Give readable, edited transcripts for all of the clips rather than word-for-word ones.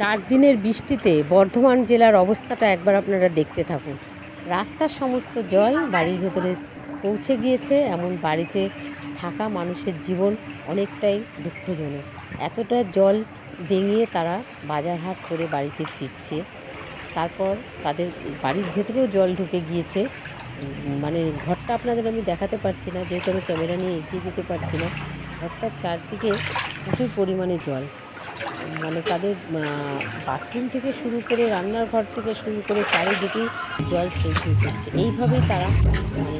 4 দিনের বৃষ্টিতে বর্ধমান জেলার অবস্থাটা একবার আপনারা দেখতে থাকুন। রাস্তার সমস্ত জল বাড়ির ভেতরে পৌঁছে গিয়েছে, এমন বাড়িতে থাকা মানুষের জীবন অনেকটাই দুঃখজনক। এতটা জল ডিঙিয়ে তারা বাজার হাট করে বাড়িতে ফিরছে। তারপর তাদের বাড়ির ভেতরেও জল ঢুকে গিয়েছে। মানে ঘরটা আপনাদের আমি দেখাতে পারছি না, যেহেতু আমি ক্যামেরা নিয়ে এগিয়ে যেতে পারছি না। ঘরটার চারদিকে প্রচুর পরিমাণে জল। মানে তাদের বাথরুম থেকে শুরু করে রান্নার ঘর থেকে শুরু করে চারিদিকেই জল ছড়িয়ে পড়ছে। এইভাবেই তারা মানে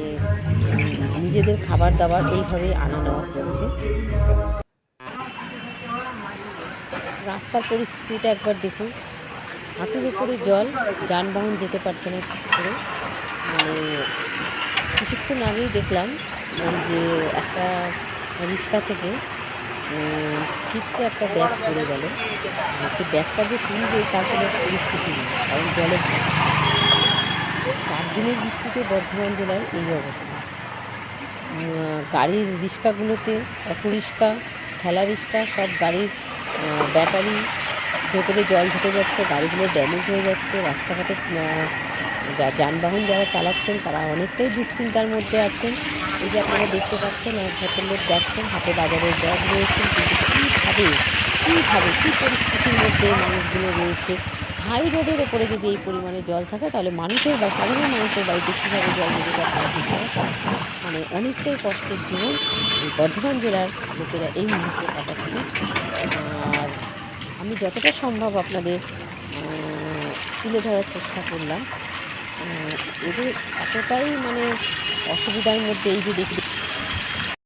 নিজেদের খাবার দাবার এইভাবেই আনা নেওয়া করছে। রাস্তার পরিস্থিতিটা একবার দেখুন, হাঁটুর উপরে জল, যানবাহন যেতে পারছে না ঠিক করে। মানে কিছুক্ষণ আগেই দেখলাম যে একটা রিক্সা থেকে ছিটকে একটা ব্যাগ পড়ে গেল। সে ব্যাগটা যে তুলবে তার কোনো পরিস্থিতি নেই, কারণ জলে 4 দিনের বৃষ্টিতে বর্ধমান জেলার এই অবস্থা। গাড়ির রিক্সাগুলোতে, অটো রিক্সা, ঠেলা রিক্সা, সব গাড়ির ব্যাটারি ভেতরে জল ঢুকে যাচ্ছে, গাড়িগুলো ড্যামেজ হয়ে যাচ্ছে। রাস্তাঘাটে যানবাহন যারা চালাচ্ছেন তারা অনেকটাই দুশ্চিন্তার মধ্যে আছেন। এই যে আপনারা দেখতে পাচ্ছেন, এক ভদ্রলোক যাচ্ছেন, হাতে বাজারের ব্যাগ রয়েছেন, কিন্তু কী পরিস্থিতির মধ্যে মানুষগুলো রয়েছে। হাই রোডের ওপরে যদি এই পরিমাণে জল থাকে, তাহলে মানুষের বা সাধারণ মানুষের বাড়িতে কীভাবে জল ঢুকে যায় তারা বুঝতে পারছে। মানে অনেকটাই কষ্টের জীবন এই বর্ধমান জেলার লোকেরা এই মুহূর্তে কাটাচ্ছে। আর আমি যতটা সম্ভব আপনাদের তুলে ধরার চেষ্টা করলাম। এদের এতটাই মানে অসুবিধার মধ্যে, এই যে দেখি